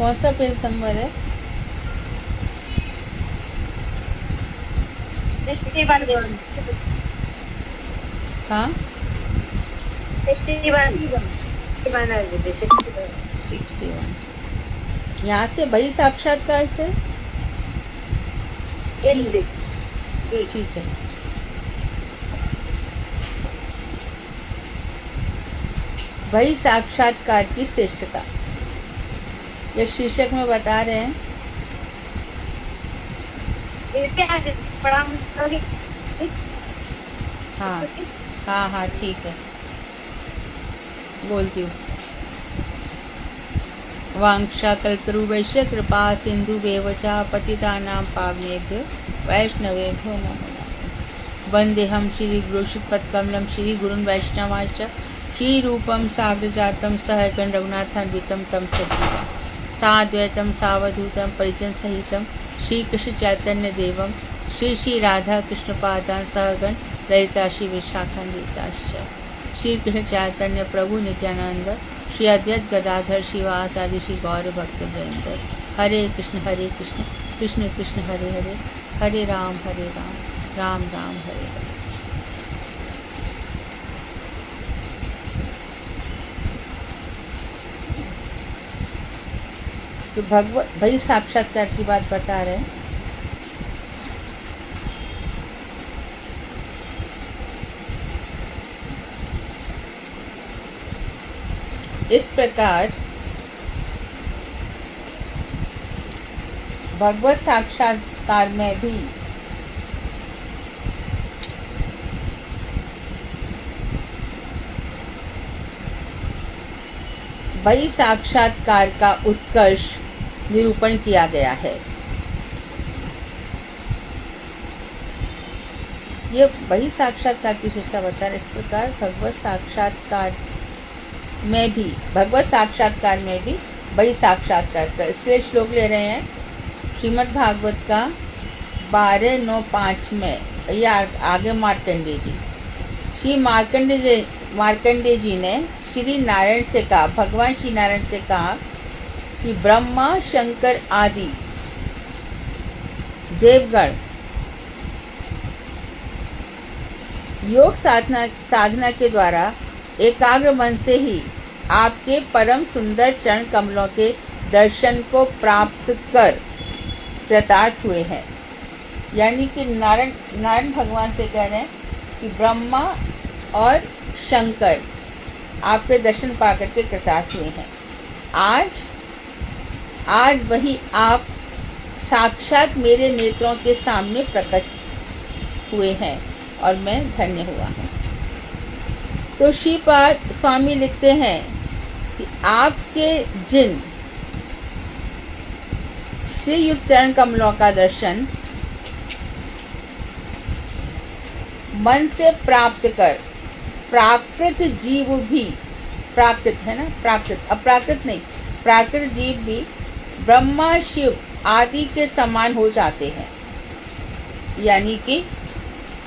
कौन सा page number है? 61। हाँ 61 61। यहाँ से वही साक्षात्कार से ठीक है। वही साक्षात्कार की श्रेष्ठता, ये शीर्षक में बता रहे हैं। हाँ हाँ हाँ ठीक है, बोलती हूँ। वांक्षा कल्पतरुवैश्य कृपा सिंधु बेवचा पतितानां पावनेभ्यो वैष्णवेभ्यो नमो नमः। वन्देहं श्रीगुरुश्रीपदकमलं श्रीगुरुन् वैष्णवांश्च श्रीरूपं साग्रजातं सहगण रघुनाथान्वितं तं सजीवं साद्वैतं सावधूतं परिजनसहितं श्रीकृष्णचैतन्यदेवं श्री राधा कृष्णपादान् सहगण ललिता श्री विशाखान्विताश्च श्रीकृष्ण चैतन्य प्रभु नित्यानंद श्री अद्वैत गदाधर शिवासादि श्री गौर भक्त वृंद। हरे कृष्ण कृष्ण कृष्ण हरे हरे, हरे राम राम राम हरे हरे। तो भगवत भाई साक्षात्कार की बात बता रहे हैं। इस प्रकार भगवत साक्षात्कार में भी वही साक्षात्कार का उत्कर्ष निरूपण किया गया है। ये वही साक्षात्कार की विशेषता बता रहे। इस प्रकार भगवत साक्षात्कार में भी वही साक्षात्कार का, इसके श्लोक ले रहे हैं श्रीमद् भागवत का 12:9-5 में। ये आगे मार्कंडेय जी, श्री मार्कंडेय जी ने श्री नारायण से कहा, भगवान श्री नारायण से कहा कि ब्रह्मा शंकर आदि देवगण योग साधना के द्वारा एकाग्र मन से ही आपके परम सुंदर चरण कमलों के दर्शन को प्राप्त कर कृतार्थ हुए हैं। यानी कि नारायण भगवान से कह रहे हैं कि ब्रह्मा और शंकर आपके दर्शन पाकर के कृतार्थ हुए हैं। आज वही आप साक्षात मेरे नेत्रों के सामने प्रकट हुए हैं और मैं धन्य हुआ हूँ। तो श्रीपाद स्वामी लिखते हैं कि आपके जिन श्री युक्त चरण कमलों का दर्शन मन से प्राप्त कर प्राकृत जीव भी, प्राकृत है ना, प्राकृत अप्राकृत नहीं, प्राकृत जीव भी ब्रह्मा शिव आदि के समान हो जाते हैं। यानी कि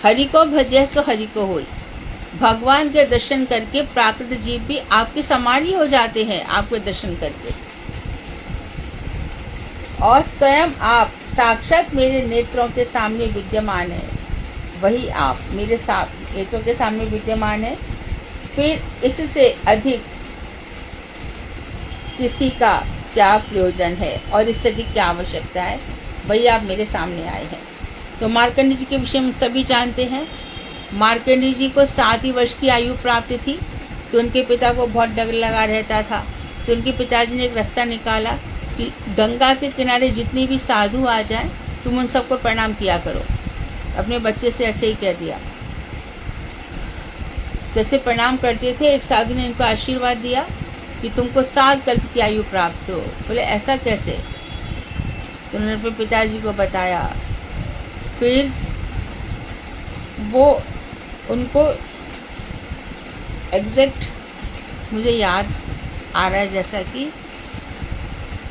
हरि को भजे सो हरि को होई, भगवान के दर्शन करके प्राकृत जीव भी आपके समान ही हो जाते हैं आपके दर्शन करके। और स्वयं आप साक्षात मेरे नेत्रों के सामने विद्यमान है, वही आप मेरे नेत्रों के सामने विद्यमान है। फिर इससे अधिक किसी का क्या प्रयोजन है और इससे अधिक क्या आवश्यकता है, वही आप मेरे सामने आए हैं। तो मार्कंडेय जी के विषय में सभी जानते हैं। मार्कंडेय जी को 7 ही वर्ष की आयु प्राप्त थी, तो उनके पिता को बहुत डर लगा रहता था। तो उनके पिताजी ने एक रास्ता निकाला कि गंगा के किनारे जितनी भी साधु आ जाएं, तुम उन सबको प्रणाम किया करो। अपने बच्चे से ऐसे ही कह दिया। जैसे प्रणाम करते थे, एक साधु ने इनको आशीर्वाद दिया कि तुमको 7 कल्प की आयु प्राप्त हो। बोले ऐसा कैसे? तो उन्होंने अपने पिताजी को बताया। फिर वो उनको एग्जैक्ट मुझे याद आ रहा है, जैसा कि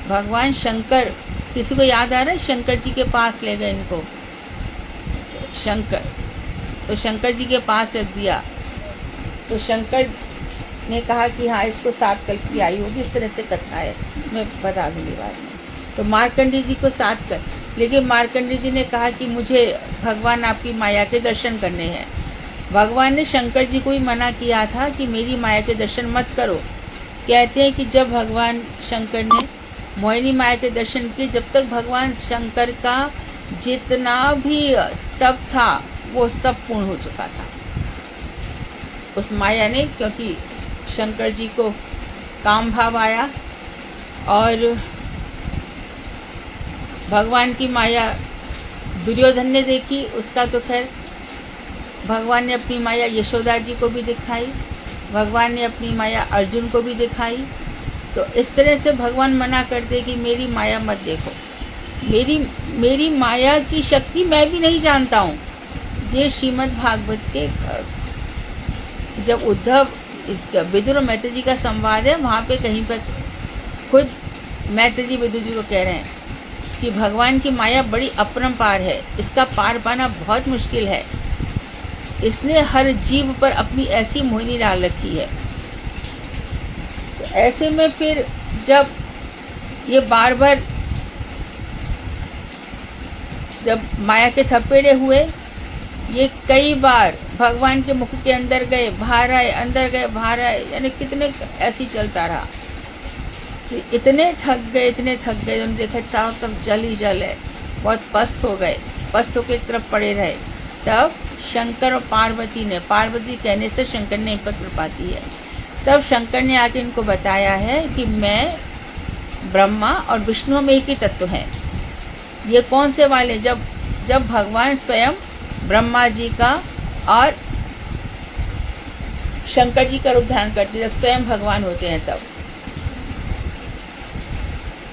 भगवान शंकर, किसी को याद आ रहा है, शंकर जी के पास ले गए इनको। तो शंकर जी के पास रख दिया। तो शंकर ने कहा कि हाँ इसको 7 कल्प की आयु होगी, इस तरह से कथा है, मैं बता दूंगी बाद में। तो मार्कंडेय जी को 7 कल्प, लेकिन मार्कंडेय जी ने कहा कि मुझे भगवान आपकी माया के दर्शन करने हैं। भगवान ने शंकर जी को भी मना किया था कि मेरी माया के दर्शन मत करो। कहते हैं कि जब भगवान शंकर ने मोहिनी माया के दर्शन किए, जब तक भगवान शंकर का जितना भी तप था वो सब पूर्ण हो चुका था उस माया ने, क्योंकि शंकर जी को काम भाव आया और भगवान की माया दुर्योधन ने देखी। उसका तो खैर भगवान ने अपनी माया यशोदा जी को भी दिखाई, भगवान ने अपनी माया अर्जुन को भी दिखाई। तो इस तरह से भगवान मना करते कि मेरी माया मत देखो, मेरी माया की शक्ति मैं भी नहीं जानता हूँ। ये श्रीमद् भागवत के जब उद्धव इसका विदुर और मैत्री जी का संवाद है, वहाँ पे कहीं पर खुद मैत्री जी विदुर जी को कह रहे हैं कि भगवान की माया बड़ी अपरंपार है, इसका पार पाना बहुत मुश्किल है। इसने हर जीव पर अपनी ऐसी मोहिनी डाल रखी है। तो ऐसे में फिर जब ये बार बार जब माया के थपेड़े हुए, ये कई बार भगवान के मुख के अंदर गए बाहर आए, अंदर गए बाहर आए, यानी कितने ऐसी चलता रहा। तो इतने थक गए उन्होंने देखा चारों तरफ जल ही जल है, बहुत पस्त हो गए, पस्त होकर एक तरफ पड़े रहे। तब शंकर और पार्वती कहने से शंकर ने इन पर कृपा की है। तब शंकर ने आके इनको बताया है कि मैं ब्रह्मा और विष्णु में एक ही तत्व है। ये कौन से वाले? जब भगवान स्वयं ब्रह्मा जी का और शंकर जी का रूप धारण करते, जब स्वयं भगवान होते हैं, तब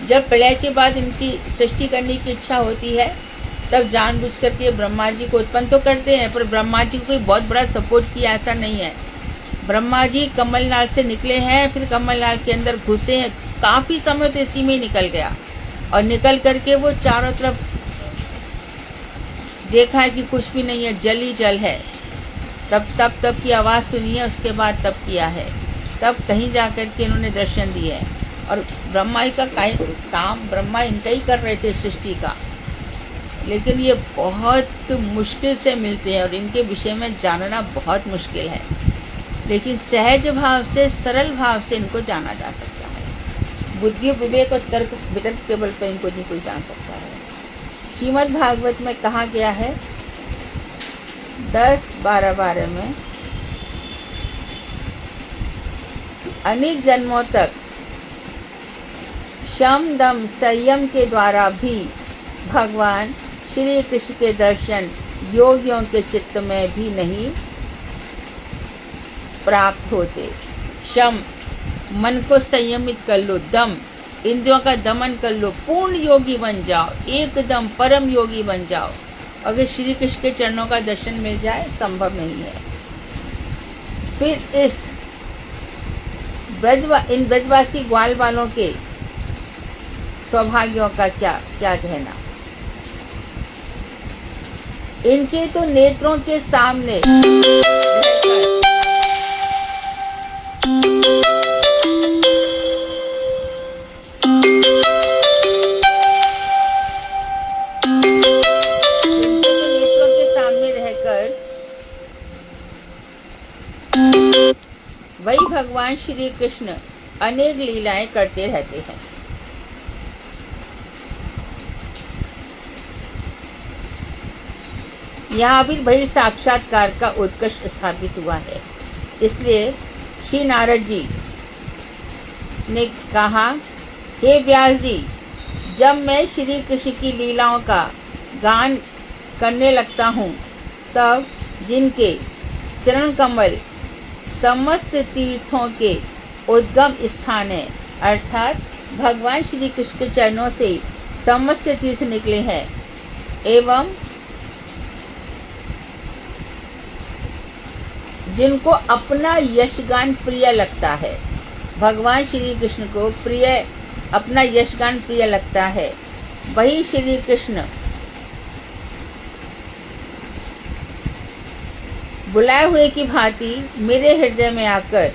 जब प्रलय के बाद इनकी सृष्टि करने की इच्छा होती है, तब जानबूझ करके ब्रह्मा जी को उत्पन्न तो करते हैं, पर ब्रह्मा जी को कोई बहुत बड़ा सपोर्ट किया ऐसा नहीं है। ब्रह्मा जी कमलनाल से निकले हैं, फिर कमलनाल के अंदर घुसे हैं, काफी समय तो इसी में निकल गया, और निकल करके वो चारों तरफ देखा है कि कुछ भी नहीं है, जल ही जल है। तब की आवाज सुनी है, उसके बाद तब किया है, तब कहीं जाकर के इन्होंने दर्शन दिए हैं। और ब्रह्मा का काम ब्रह्मा इनका ही कर रहे थे सृष्टि का, लेकिन ये बहुत मुश्किल से मिलते हैं और इनके विषय में जानना बहुत मुश्किल है, लेकिन सहज भाव से सरल भाव से इनको जाना जा सकता है। बुद्धि विवेक और तर्क वितर्क के बल पर इनको नहीं कोई जान सकता है। श्रीमद् भागवत में कहा गया है 10-12 में, अनेक जन्मों तक शम दम संयम के द्वारा भी भगवान श्री कृष्ण के दर्शन योगियों के चित्त में भी नहीं प्राप्त होते। शम, मन को संयमित कर लो, दम, इंद्रियों का दमन कर लो, पूर्ण योगी बन जाओ, एकदम परम योगी बन जाओ। अगर श्री कृष्ण के चरणों का दर्शन मिल जाए, संभव नहीं है। फिर इन ब्रजवासी ग्वाल वालों के सौभाग्यों का क्या कहना। इनके तो नेत्रों के सामने रहकर वही भगवान श्री कृष्ण अनेक लीलाएं करते रहते हैं। यहाँ भी वही साक्षात्कार का उत्कर्ष स्थापित हुआ है। इसलिए श्री नारद जी ने कहा, हे व्यास जी, जब मैं श्री कृष्ण की लीलाओं का गान करने लगता हूँ, तब जिनके चरण कमल समस्त तीर्थों के उद्गम स्थान है, अर्थात भगवान श्री कृष्ण के चरणों से समस्त तीर्थ निकले हैं, एवं जिनको अपना यशगान प्रिय लगता है, भगवान श्री कृष्ण को अपना यशगान प्रिय लगता है, वही श्री कृष्ण बुलाए हुए की भांति मेरे हृदय में आकर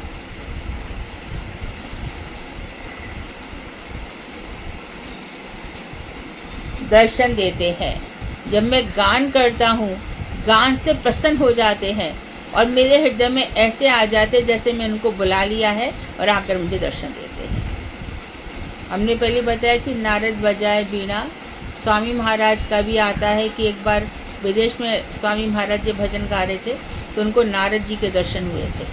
दर्शन देते हैं। जब मैं गान करता हूँ, गान से प्रसन्न हो जाते हैं और मेरे हृदय में ऐसे आ जाते जैसे मैं उनको बुला लिया है और आकर मुझे दर्शन देते हैं। हमने पहले बताया कि नारद बजाए बीणा। स्वामी महाराज का भी आता है कि एक बार विदेश में स्वामी महाराज जी भजन गा रहे थे तो उनको नारद जी के दर्शन हुए थे।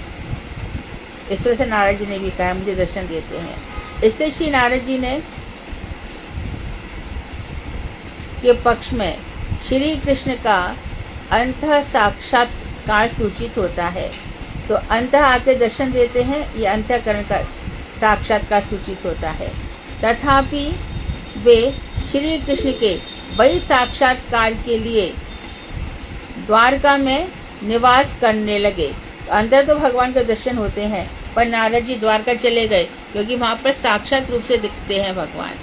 इस तरह से नारद जी ने भी कहा मुझे दर्शन देते हैं। इससे श्री नारद जी ने के पक्ष में श्री कृष्ण का अंतः साक्षात्कार सूचित होता है। तो अंतः आके दर्शन देते हैं, ये अंतःकरण का साक्षात्कार सूचित होता है। तथापि वे श्री कृष्ण के बड़ी साक्षात्कार के लिए द्वारका में निवास करने लगे। अंदर तो भगवान के दर्शन होते हैं, पर नारद जी द्वारका चले गए क्योंकि वहां पर साक्षात रूप से दिखते हैं भगवान।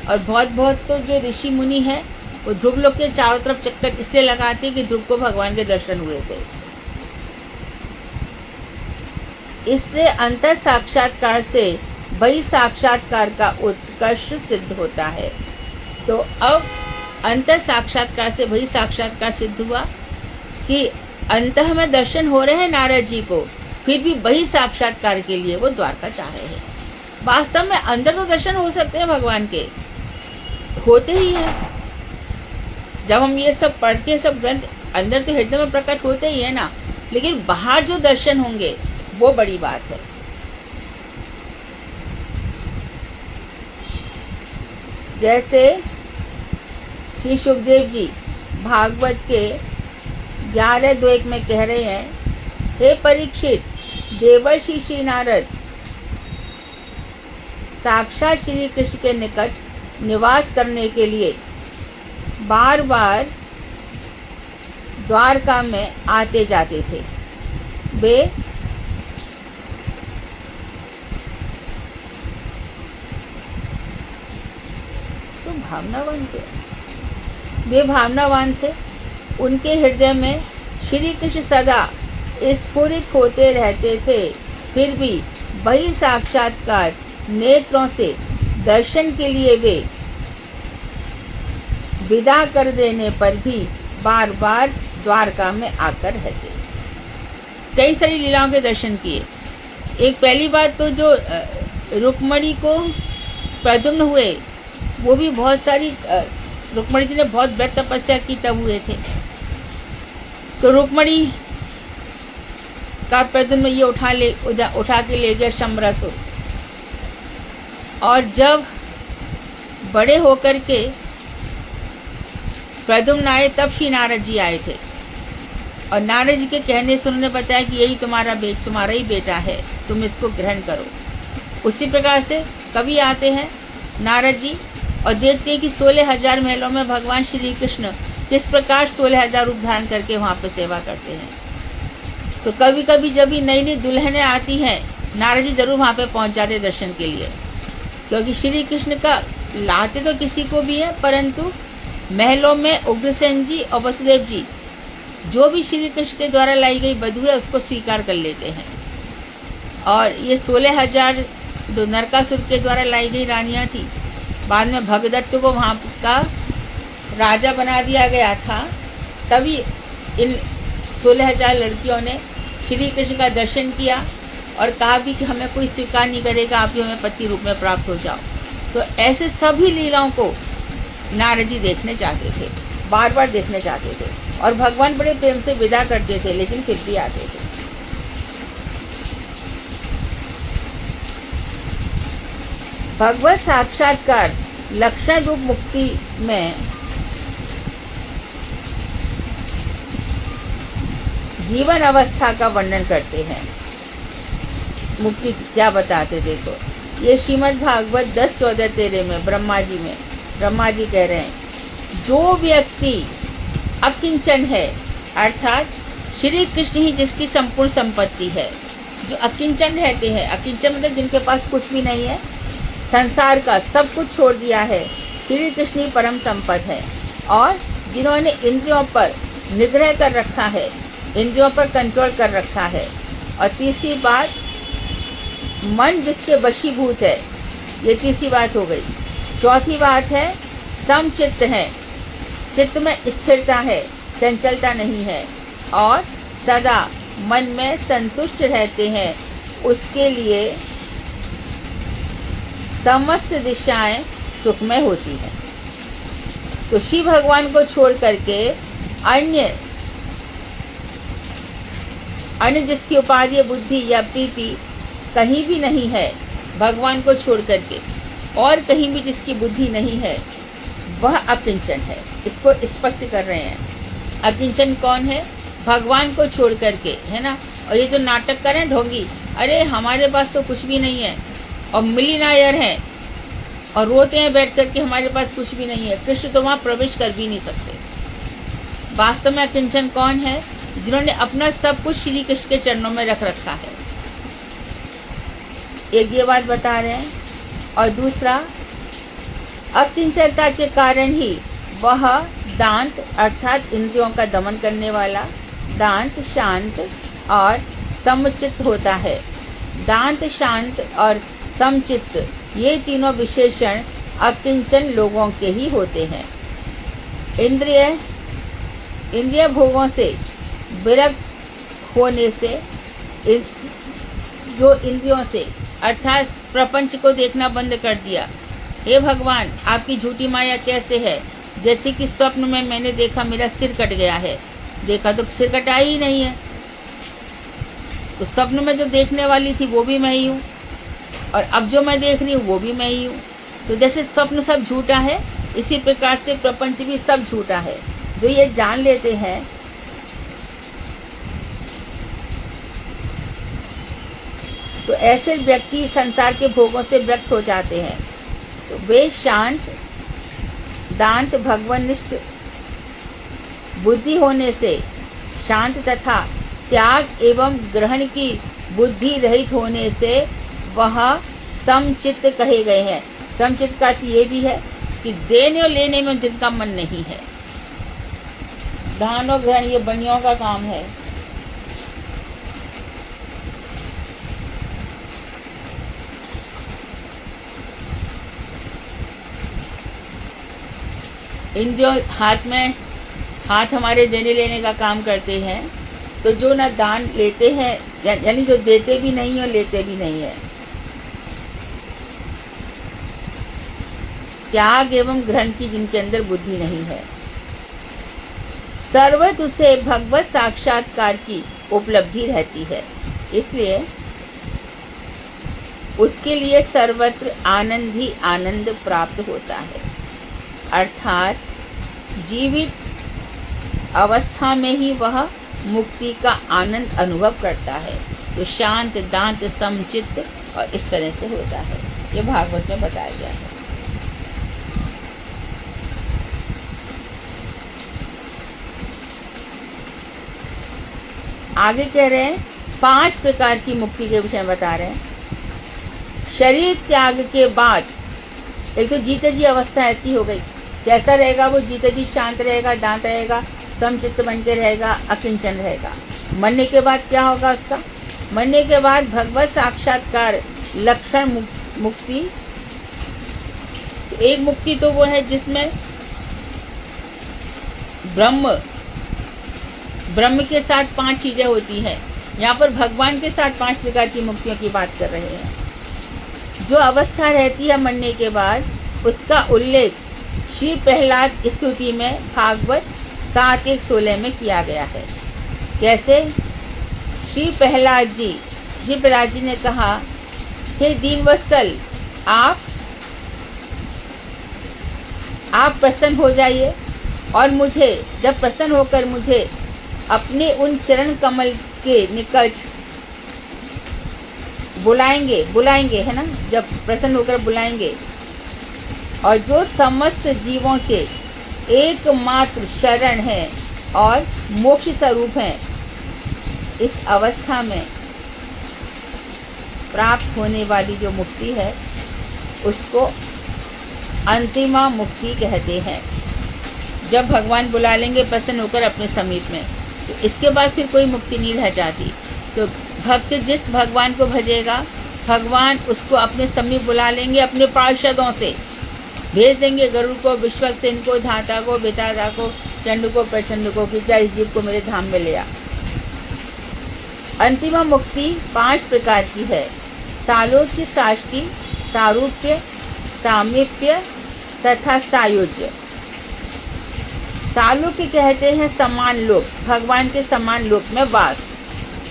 और बहुत बहुत तो जो ऋषि मुनि हैं वो ध्रुव लोक के चारों तरफ चक्कर इसलिए लगाते कि ध्रुव को भगवान के दर्शन हुए थे। इससे अंतर साक्षात्कार से बही साक्षात्कार का उत्कर्ष सिद्ध होता है। तो अब अंतर साक्षात्कार से बही साक्षात्कार सिद्ध हुआ कि अंतः में दर्शन हो रहे हैं नारद जी को, फिर भी बही साक्षात्कार के लिए वो द्वारका चाह रहे हैं। वास्तव में अंदर तो दर्शन हो सकते हैं भगवान के, होते ही हैं। जब हम ये सब पढ़ते हैं, सब ग्रंथ अंदर तो हृदय में प्रकट होते ही है ना, लेकिन बाहर जो दर्शन होंगे वो बड़ी बात है। जैसे श्री सुखदेव जी भागवत के 11:2 में कह रहे हैं, हे परीक्षित, देवर्षि श्री नारद साक्षात श्री कृष्ण के निकट निवास करने के लिए बार बार द्वारका में आते जाते थे। वे तो भावनावान थे। उनके हृदय में श्री कृष्ण सदा स्फुरित होते रहते थे। फिर भी वही साक्षात्कार नेत्रों से दर्शन के लिए वे विदा कर देने पर भी बार बार द्वारका में आकर रहते। कई सारी लीलाओं के दर्शन किए। एक पहली बात तो जो रुक्मणी को प्रद्युम्न हुए, वो भी बहुत सारी रुक्मणी जी ने बहुत व्रत तपस्या की तब हुए थे। तो रुक्मणी का प्रद्युम्न ये उठा के ले गया शमरस। और जब बड़े होकर के प्रद्युम्न आए तब श्री नारद जी आए थे और नारद जी के कहने से उन्होंने बताया कि यही तुम्हारा ही बेटा है, तुम इसको ग्रहण करो। उसी प्रकार से कभी आते हैं नारद जी और देखते हैं कि 16,000 महलों में भगवान श्री कृष्ण किस प्रकार 16,000 रूप धारण करके वहां पर सेवा करते हैं। तो कभी कभी जब भी नई नई दुल्हनें आती हैं, नारद जी जरूर वहां पे पहुंच जाते दर्शन के लिए, क्योंकि श्री कृष्ण का लाते तो किसी को भी है, परंतु महलों में उग्रसेन जी और वसुदेव जी जो भी श्री कृष्ण के द्वारा लाई गई वधु है उसको स्वीकार कर लेते हैं। और ये 16,000 जो नरकासुर के द्वारा लाई गई रानियां थी, बाद में भगदत्त को वहां का राजा बना दिया गया था। तभी इन 16,000 लड़कियों ने श्री कृष्ण का दर्शन किया और कहा भी कि हमें कोई स्वीकार नहीं करेगा, आप ही हमें पति रूप में प्राप्त हो जाओ। तो ऐसे सभी लीलाओं को नारद जी देखने चाहते थे, बार बार देखने चाहते थे और भगवान बड़े प्रेम से विदा करते थे, लेकिन फिर भी आते थे। भगवत साक्षात्कार लक्षण रूप मुक्ति में जीवन अवस्था का वर्णन करते हैं। मुक्ति क्या बताते देखो, ये श्रीमद् भागवत 10:14-13 में ब्रह्मा जी कह रहे हैं, जो व्यक्ति अकिंचन है, अर्थात श्री कृष्ण ही जिसकी संपूर्ण संपत्ति है, जो अकिंचन रहते हैं, अकिंचन मतलब जिनके पास कुछ भी नहीं है, संसार का सब कुछ छोड़ दिया है, श्री कृष्ण ही परम संपद है। और जिन्होंने इंद्रियों पर निग्रह कर रखा है, इंद्रियों पर कंट्रोल कर रखा है। और तीसरी बात, मन जिसके वशीभूत है, ये तीसरी बात हो गई। चौथी बात है समचित्त हैं, चित्त में स्थिरता है, चंचलता नहीं है, और सदा मन में संतुष्ट रहते हैं, उसके लिए समस्त दिशाएं सुखमय होती हैं। तो शिव भगवान को छोड़ करके अन्य जिसकी उपाधि बुद्धि या प्रीति कहीं भी नहीं है, भगवान को छोड़ करके और कहीं भी जिसकी बुद्धि नहीं है, वह अकिंचन है। इसको स्पष्ट कर रहे हैं। अकिंचन कौन है? भगवान को छोड़ करके, है ना। और ये जो नाटक कर रहे हैं ढोंगी, अरे हमारे पास तो कुछ भी नहीं है, और मिलीनायर हैं और रोते हैं बैठ करके हमारे पास कुछ भी नहीं है। कृष्ण तो वहां प्रवेश कर भी नहीं सकते। वास्तव में अकिंचन कौन है? जिन्होंने अपना सब कुछ श्री कृष्ण के चरणों में रख रखा है। एक ये बात बता रहे हैं, और दूसरा, अकिंचनता के कारण ही वह दांत अर्थात इंद्रियों का दमन करने वाला, दांत शांत और समचित्त होता है। दांत शांत और समचित्त, ये तीनों विशेषण अकिंचन लोगों के ही होते हैं। इंद्रिय भोगों से विरक्त होने से, जो इंद्रियों से अर्थात प्रपंच को देखना बंद कर दिया। हे भगवान, आपकी झूठी माया कैसे है? जैसे कि स्वप्न में मैंने देखा मेरा सिर कट गया है, देखा तो सिर कटा ही नहीं है। तो स्वप्न में जो देखने वाली थी वो भी मैं ही हूँ, और अब जो मैं देख रही हूँ वो भी मैं ही हूँ। तो जैसे स्वप्न सब झूठा है, इसी प्रकार से प्रपंच भी सब झूठा है। जो ये जान लेते हैं, तो ऐसे व्यक्ति संसार के भोगों से विरक्त हो जाते हैं। तो वे शांत, दांत भगवनिष्ठ बुद्धि होने से, शांत तथा त्याग एवं ग्रहण की बुद्धि रहित होने से वह समचित्त कहे गए हैं। समचित्त का अर्थ ये भी है कि देने और लेने में जिनका मन नहीं है। दान और ग्रहण ये बनियों का काम है। इंद्रियों हाथ हमारे देने लेने का काम करते हैं। तो जो ना दान लेते हैं, यानी जो देते भी नहीं और लेते भी नहीं है, त्याग एवं ग्रहण की जिनके अंदर बुद्धि नहीं है, सर्वत्र उसे भगवत साक्षात्कार की उपलब्धि रहती है। इसलिए उसके लिए सर्वत्र आनंद ही आनंद प्राप्त होता है। अर्थात जीवित अवस्था में ही वह मुक्ति का आनंद अनुभव करता है। तो शांत, दांत, समचित्त और इस तरह से होता है। ये भागवत में बताया गया है। आगे कह रहे हैं 5 प्रकार की मुक्ति के विषय में बता रहे हैं। शरीर त्याग के बाद एक तो जीते जी अवस्था ऐसी हो गई, कैसा रहेगा वो? जीते जी शांत रहेगा, दांत रहेगा, समचित्त बन के रहेगा, अकिंचन रहेगा। मरने के बाद क्या होगा उसका? मरने के बाद भगवत साक्षात्कार लक्षण मुक्ति। एक मुक्ति तो वो है जिसमें ब्रह्म के साथ 5 चीजें होती हैं। यहाँ पर भगवान के साथ 5 प्रकार की मुक्तियों की बात कर रहे हैं। जो अवस्था रहती है मरने के बाद, उसका उल्लेख श्री प्रहलाद स्तुति में भागवत 7:1-16 में किया गया है। कैसे? श्री प्रहलाद जी ने कहा, हे दीनवत्सल, आप प्रसन्न हो जाइए, और मुझे जब प्रसन्न होकर मुझे अपने उन चरण कमल के निकट बुलाएंगे, है ना, जब प्रसन्न होकर बुलाएंगे, और जो समस्त जीवों के एकमात्र शरण है और मोक्ष स्वरूप है, इस अवस्था में प्राप्त होने वाली जो मुक्ति है उसको अंतिमा मुक्ति कहते हैं। जब भगवान बुला लेंगे प्रसन्न होकर अपने समीप में, तो इसके बाद फिर कोई मुक्ति नहीं रह जाती। तो भक्त जिस भगवान को भजेगा, भगवान उसको अपने समीप बुला लेंगे अपने पार्षदों से, भेज देंगे गरुड़ को, विश्वक्सेन को, धाता को, विधाता को, चंड को, प्रचंड को कि जा इस जीव को मेरे धाम में ले आ। अंतिम मुक्ति 5 प्रकार की है। सालोक्य, साष्टी, सारूप्य, सामीप्य तथा सायुज्य। सालोक्य कहते हैं समान लोक, भगवान के समान लोक में वास,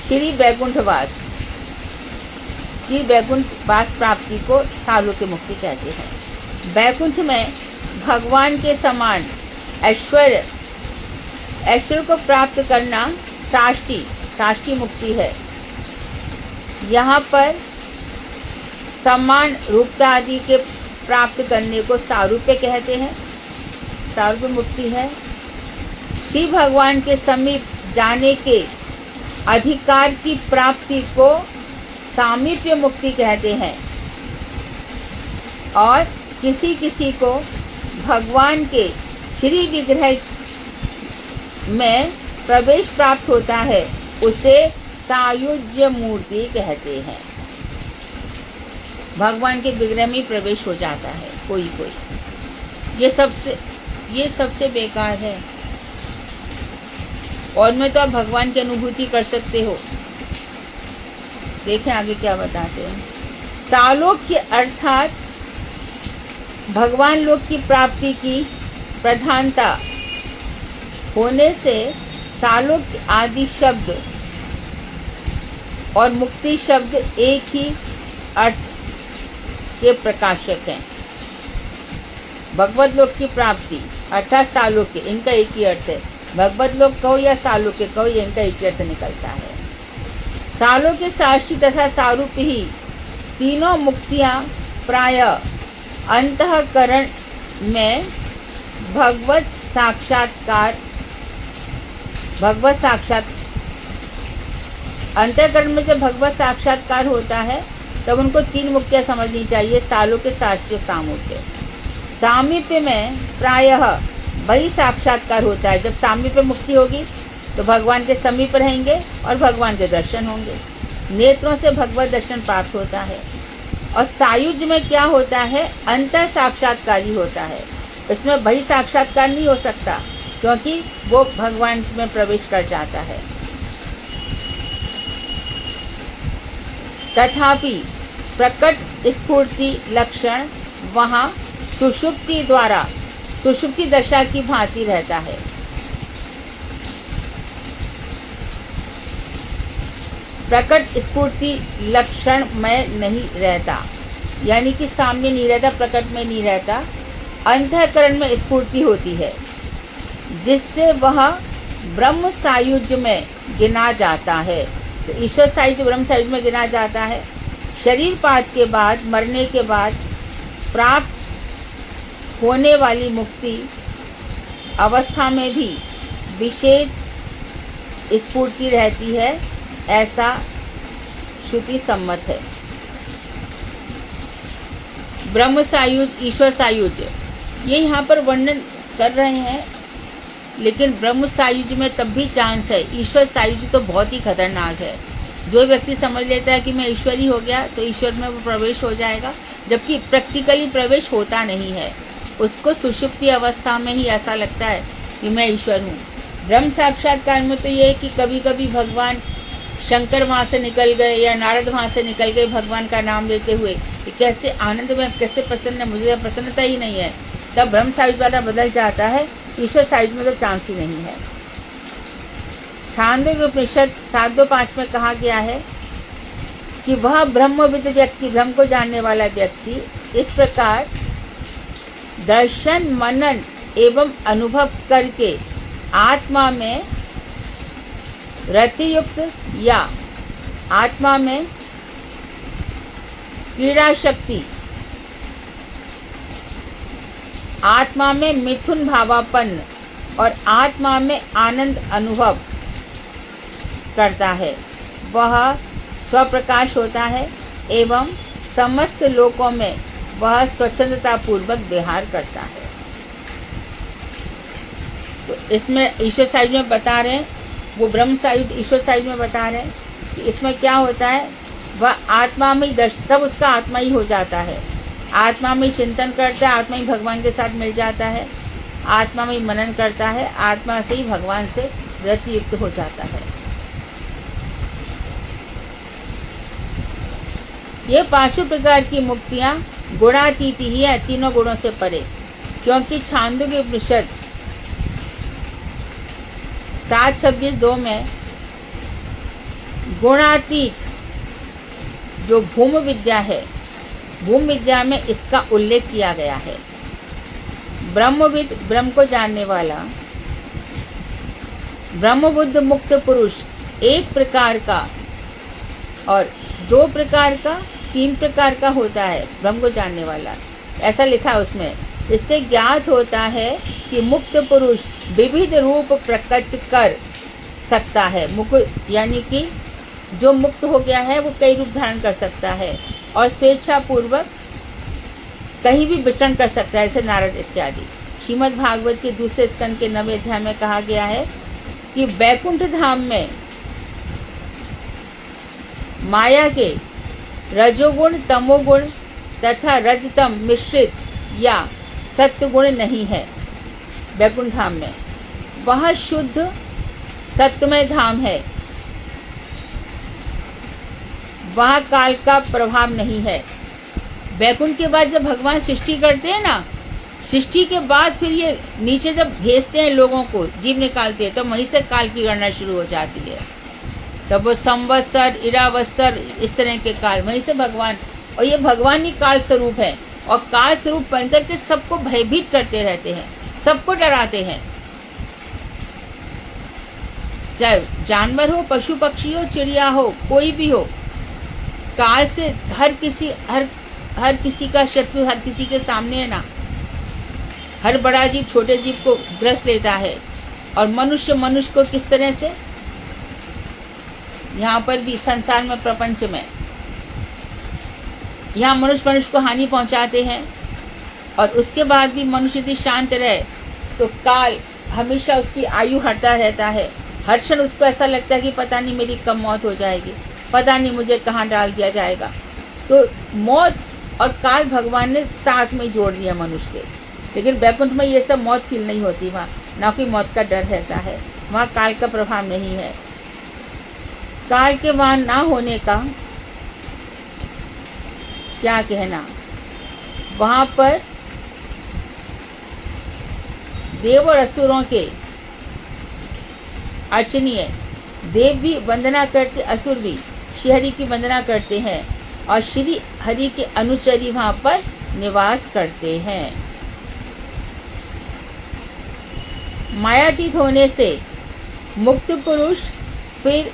श्री वैकुंठ वास। श्री वैकुंठ वास प्राप्ति को सालोक्य मुक्ति कहते हैं। वैकुंठ में भगवान के समान ऐश्वर्य को प्राप्त करना साष्टी मुक्ति है। यहाँ पर समान रूपता आदि के प्राप्त करने को सारूप्य कहते हैं, सारूप्य मुक्ति है। श्री भगवान के समीप जाने के अधिकार की प्राप्ति को सामीप्य मुक्ति कहते हैं। और किसी किसी को भगवान के श्री विग्रह में प्रवेश प्राप्त होता है, उसे सायुज्य मूर्ति कहते हैं। भगवान के विग्रह में प्रवेश हो जाता है कोई। ये सबसे बेकार है। और में तो आप भगवान की अनुभूति कर सकते हो। देखें आगे क्या बताते हैं। सालोक्य अर्थात भगवान लोक की प्राप्ति की प्रधानता होने से सालोक्य आदि शब्द और मुक्ति शब्द एक ही अर्थ के प्रकाशक हैं। भगवत लोक की प्राप्ति अर्थात सालोक्य, इनका एक ही अर्थ है। भगवत लोक कहो या सालोक्य कहो, इनका एक ही अर्थ निकलता है। सालोक्य, साक्षी तथा सारूप्य ही तीनों मुक्तियां प्राय अंतःकरण में भगवत साक्षात्कार अंतःकरण में जब भगवत साक्षात्कार होता है तब उनको 3 मुक्तियां समझनी चाहिए, सालोक्य, साष्टी, सामीप्य। सामीप्य में प्रायः वही साक्षात्कार होता है। जब सामीप्य मुक्ति होगी तो भगवान के समीप रहेंगे और भगवान के दर्शन होंगे, नेत्रों से भगवत दर्शन प्राप्त होता है। और सायुज्य में क्या होता है, अंतर साक्षात्कार ही होता है। इसमें वही साक्षात्कार नहीं हो सकता क्योंकि वो भगवान में प्रवेश कर जाता है। तथापि प्रकट स्फूर्ति लक्षण वहाँ सुषुप्ति दशा की भांति रहता है। प्रकट स्फूर्ति लक्षण में नहीं रहता, यानी कि सामने नहीं रहता, प्रकट में नहीं रहता। अंतःकरण में स्फूर्ति होती है जिससे वह ब्रह्म सायुज्य में गिना जाता है। तो ईश्वर सायुज्य ब्रह्म सायुज्य में गिना जाता है। शरीर पात के बाद, मरने के बाद प्राप्त होने वाली मुक्ति अवस्था में भी विशेष स्फूर्ति रहती है, ऐसा श्रुति सम्मत है। ब्रह्म सायुज, ईश्वर सायुज, ये यहाँ पर वर्णन कर रहे हैं, लेकिन ब्रह्म सायुज में तब भी चांस है। ईश्वर सायुज तो बहुत ही खतरनाक है। जो व्यक्ति समझ लेता है कि मैं ईश्वरी हो गया तो ईश्वर में वो प्रवेश हो जाएगा, जबकि प्रैक्टिकली प्रवेश होता नहीं है। उसको सुषुप्ति अवस्था में ही ऐसा लगता है कि मैं ईश्वर हूँ। ब्रह्म साक्षात्कार में तो ये है कि कभी कभी भगवान शंकर वहाँ से निकल गए या नारद वहाँ से निकल गए भगवान का नाम लेते हुए, कि कैसे आनंद में, कैसे प्रसन्न है, मुझे प्रसन्नता ही नहीं है, तब ब्रह्म सायुज वाला बदल जाता है। ईश्वर सायुज में तो चांस ही नहीं है। छांदोग्य उपनिषद 7.5 में कहा गया है कि वह ब्रह्मविद व्यक्ति, ब्रह्म को जानने वाला व्यक्ति, इस प्रकार दर्शन, मनन एवं अनुभव करके आत्मा में रतियुक्त या आत्मा में क्रीड़ा शक्ति, आत्मा में मिथुन भावापन्न और आत्मा में आनंद अनुभव करता है, वह स्वप्रकाश होता है एवं समस्त लोकों में वह स्वच्छंदता पूर्वक विहार करता है। तो इसमें ईश्वर सायुज में बता रहे हैं, वो ब्रह्म सायुज ईश्वर सायुज में बता रहे हैं कि इसमें क्या होता है, वह आत्मा में ही सब उसका आत्मा ही हो जाता है। आत्मा में चिंतन करता है, आत्मा ही भगवान के साथ मिल जाता है, आत्मा में मनन करता है, आत्मा से ही भगवान से रति युक्त हो जाता है। ये पांचों प्रकार की मुक्तियां गुणातीत ही है, तीनों गुणों से परे, क्योंकि छांदोग्य उपनिषद 7:26-2 में गुणातीत जो भूम विद्या है, भूम विद्या में इसका उल्लेख किया गया है। ब्रह्मविद, ब्रह्म को जानने वाला, ब्रह्मबुद्ध मुक्त पुरुष एक प्रकार का और 2 प्रकार का, 3 प्रकार का होता है ब्रह्म को जानने वाला, ऐसा लिखा है उसमें। इससे ज्ञात होता है कि मुक्त पुरुष विविध रूप प्रकट कर सकता है। मुक्त यानी कि जो मुक्त हो गया है वो कई रूप धारण कर सकता है और स्वेच्छा पूर्वक कहीं भी विचरण कर सकता है, जैसे नारद इत्यादि। श्रीमद् भागवत के दूसरे स्कंद के 9वें अध्याय में कहा गया है कि वैकुंठ धाम में माया के रजोगुण, तमोगुण तथा रजतम मिश्रित या सत्वगुण नहीं है। वैकुंठ धाम में वह शुद्ध सत्यमय धाम है, वहां काल का प्रभाव नहीं है। वैकुंठ के बाद जब भगवान सृष्टि करते हैं ना, सृष्टि के बाद फिर ये नीचे जब भेजते हैं लोगों को, जीव निकालते हैं, तो वहीं से काल की गणना शुरू हो जाती है। तब वो संवत्सर, इरावत्सर, इस तरह के काल वहीं से भगवान, और ये भगवान ही काल स्वरूप है और काल स्वरूप बनकर के सबको भयभीत करते रहते हैं, सबको डराते हैं। चाहे जानवर हो, पशु पक्षी हो, चिड़िया हो, कोई भी हो, काल से हर किसी का शत्रु हर किसी के सामने है ना। हर बड़ा जीव छोटे जीव को ग्रस लेता है और मनुष्य को किस तरह से, यहाँ पर भी संसार में, प्रपंच में, यहाँ मनुष्य को हानि पहुंचाते हैं और उसके बाद भी मनुष्य यदि शांत रहे तो काल हमेशा उसकी आयु हटता रहता है। हर क्षण उसको ऐसा लगता है कि पता नहीं मेरी कब मौत हो जाएगी, पता नहीं मुझे कहाँ डाल दिया जाएगा। तो मौत और काल भगवान ने साथ में जोड़ दिया मनुष्य के। लेकिन वैकुंठ में ये सब मौत फील नहीं होती, वहाँ ना कोई मौत का डर रहता है, वहाँ काल का प्रभाव नहीं है। काल के वहाँ ना होने का क्या कहना, वहाँ पर देव और असुरों के अर्चनीय, देव भी वंदना करते, असुर भी श्री हरि की वंदना करते हैं और श्री हरि के अनुचरी वहाँ पर निवास करते हैं। मायातीत होने से मुक्त पुरुष फिर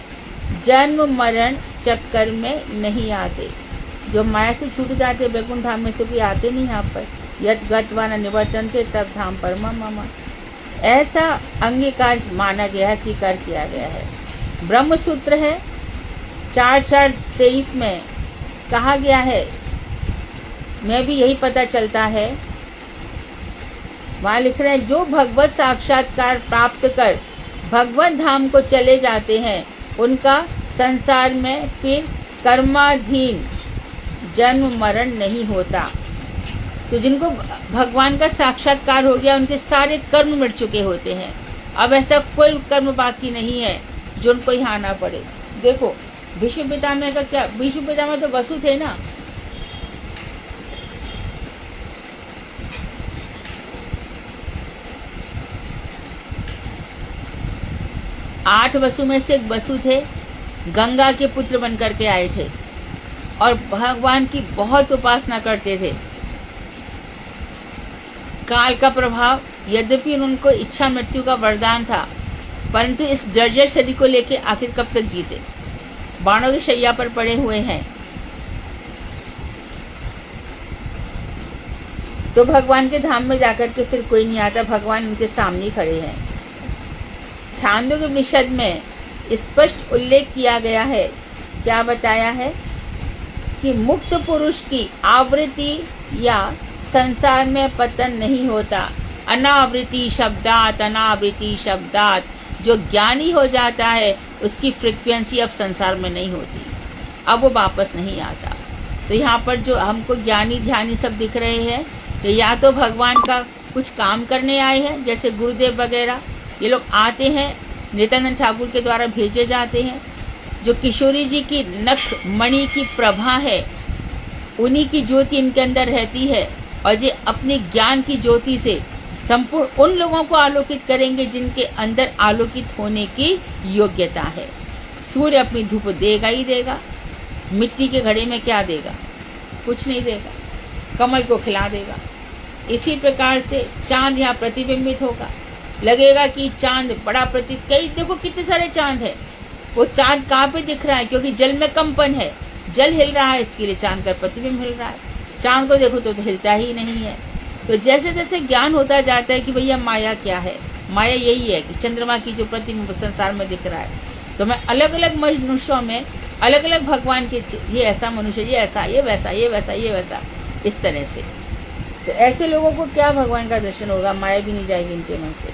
जन्म मरण चक्कर में नहीं आते। जो माया से छूट जाते वैकुंठ धाम में से कोई आते नहीं यहाँ पर। यद गत्वा न निवर्तन्ते तब धाम परमा मम, ऐसा अंगीकार माना गया है, स्वीकार किया गया है। ब्रह्म सूत्र है 4:4-23 में कहा गया है, मैं भी यही पता चलता है, वहाँ लिख रहे हैं, जो भगवत साक्षात्कार प्राप्त कर भगवत धाम को चले जाते हैं उनका संसार में फिर कर्माधीन जन्म मरण नहीं होता। तो जिनको भगवान का साक्षात्कार हो गया उनके सारे कर्म मिट चुके होते हैं, अब ऐसा कोई कर्म बाकी नहीं है जो उनको यहाँ आना पड़े। देखो भीष्म पितामह का क्या, भीष्म पितामह तो वसु थे ना, आठ वसु में से एक वसु थे, गंगा के पुत्र बनकर के आए थे और भगवान की बहुत उपासना करते थे। काल का प्रभाव, यद्यपि उनको इच्छा मृत्यु का वरदान था, परंतु इस जर्जर शरीर को लेके आखिर कब तक जीते, बाणों की शैया पर पड़े हुए हैं। तो भगवान के धाम में जाकर के फिर कोई नहीं आता, भगवान उनके सामने खड़े हैं। छांदोग्य उपनिषद में स्पष्ट उल्लेख किया गया है, क्या बताया है कि मुक्त पुरुष की आवृत्ति या संसार में पतन नहीं होता। अनावृत्ति शब्दात, अनावृत्ति शब्दात, जो ज्ञानी हो जाता है उसकी फ्रीक्वेंसी अब संसार में नहीं होती, अब वो वापस नहीं आता। तो यहाँ पर जो हमको ज्ञानी ध्यानी सब दिख रहे हैं, तो या तो भगवान का कुछ काम करने आए हैं, जैसे गुरुदेव वगैरह, ये लोग आते हैं, नित्यानंद ठाकुर के द्वारा भेजे जाते हैं। जो किशोरी जी की नख मणि की प्रभा है, उन्हीं की ज्योति इनके अंदर रहती है, और ये अपने ज्ञान की ज्योति से संपूर्ण उन लोगों को आलोकित करेंगे जिनके अंदर आलोकित होने की योग्यता है। सूर्य अपनी धूप देगा ही देगा, मिट्टी के घड़े में क्या देगा? कुछ नहीं देगा, कमल को खिला देगा। इसी प्रकार से चांद यहाँ प्रतिबिंबित होगा, लगेगा कि चांद बड़ा कई देखो कितने सारे चांद है। वो चांद कहाँ पे दिख रहा है? क्योंकि जल में कंपन है, जल हिल रहा है, इसके लिए चांद का प्रतिबिंब हिल रहा है। चांद को देखो तो हिलता ही नहीं है। तो जैसे जैसे ज्ञान होता जाता है कि भैया माया क्या है, माया यही है कि चंद्रमा की जो प्रतिबिंब संसार में दिख रहा है, तो मैं अलग अलग मनुष्यों में अलग अलग भगवान के, ये ऐसा मनुष्य, ये ऐसा, ये वैसा, ये वैसा, ये वैसा, इस तरह से। तो ऐसे लोगों को क्या भगवान का दर्शन होगा? माया भी नहीं जाएगी इनके मन से,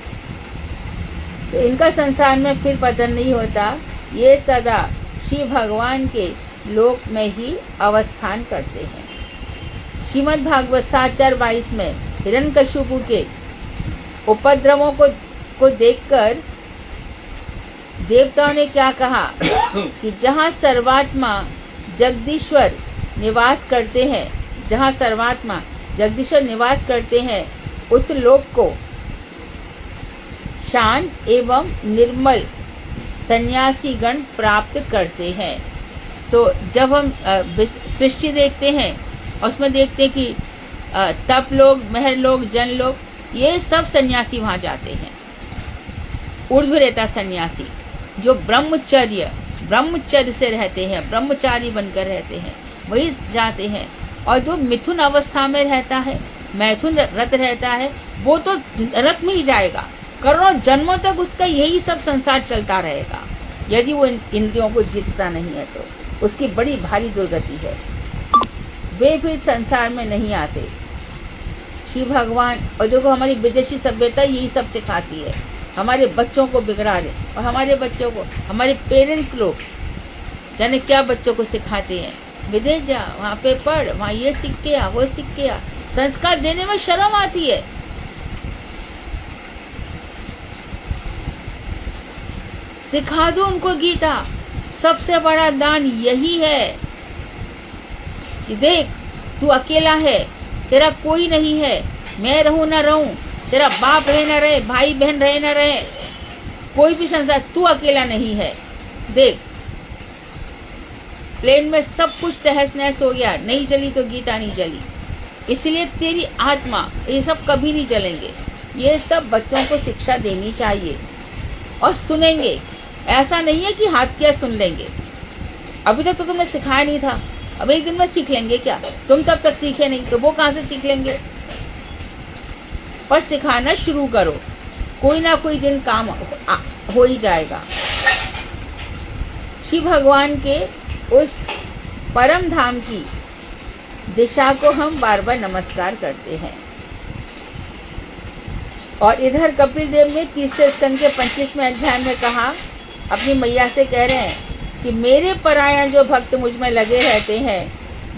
तो इनका संसार में फिर पतन नहीं होता। ये सदा श्री भगवान के लोक में ही अवस्थान करते हैं। श्रीमद् भागवत 7:22 में हिरण्यकशिपु के उपद्रवों को देखकर देवताओं ने क्या कहा कि जहाँ सर्वात्मा जगदीश्वर निवास करते हैं, जहाँ सर्वात्मा जगदीश्वर निवास करते हैं, उस लोक को शांत एवं निर्मल सन्यासी गण प्राप्त करते हैं। तो जब हम सृष्टि देखते हैं, उसमें देखते हैं कि तप लोग, महर लोग, जन लोग, ये सब सन्यासी वहां जाते हैं। ऊर्ध्वरेता सन्यासी जो ब्रह्मचर्य से रहते हैं, ब्रह्मचारी बनकर रहते हैं, वही जाते हैं। और जो मिथुन अवस्था में रहता है, मैथुन रत रहता है, वो तो नरक में ही जाएगा। करोड़ों जन्मों तक उसका यही सब संसार चलता रहेगा। यदि वो इंद्रियों को जीतता नहीं है तो उसकी बड़ी भारी दुर्गति है। वे फिर संसार में नहीं आते। श्री भगवान, और देखो हमारी विदेशी सभ्यता यही सब सिखाती है, हमारे बच्चों को बिगड़ा दे। और हमारे बच्चों को, हमारे पेरेंट्स लोग जाने क्या बच्चों को सिखाते हैं, विदेश जा, वहाँ पे पढ़, वहाँ ये सीख के आ, वो सीख के आ। संस्कार देने में शर्म आती है। सिखा दो उनको गीता। सबसे बड़ा दान यही है कि देख तू अकेला है, तेरा कोई नहीं है, मैं रहूं ना रहूं, तेरा बाप रहे ना रहे, भाई बहन रहे ना रहे, कोई भी संसार, तू अकेला नहीं है। देख प्लेन में सब कुछ तहस नहस हो गया, नहीं चली तो गीता नहीं चली, इसलिए तेरी आत्मा, ये सब कभी नहीं चलेंगे। ये सब बच्चों को शिक्षा देनी चाहिए और सुनेंगे। ऐसा नहीं है कि हाथ किया सुन लेंगे। अभी तक तो तुमने सिखाया नहीं था, अब एक दिन में सीख लेंगे क्या? तुम तब तक सीखे नहीं तो वो कहां से सीख लेंगे? पर सिखाना शुरू करो, कोई ना कोई दिन काम हो ही जाएगा। श्री भगवान के उस परम धाम की दिशा को हम बार बार नमस्कार करते हैं। और इधर कपिल देव ने 30 स्कंद के 25वें अध्याय में कहा, अपनी मैया से कह रहे हैं कि मेरे परायण जो भक्त मुझ में लगे रहते हैं,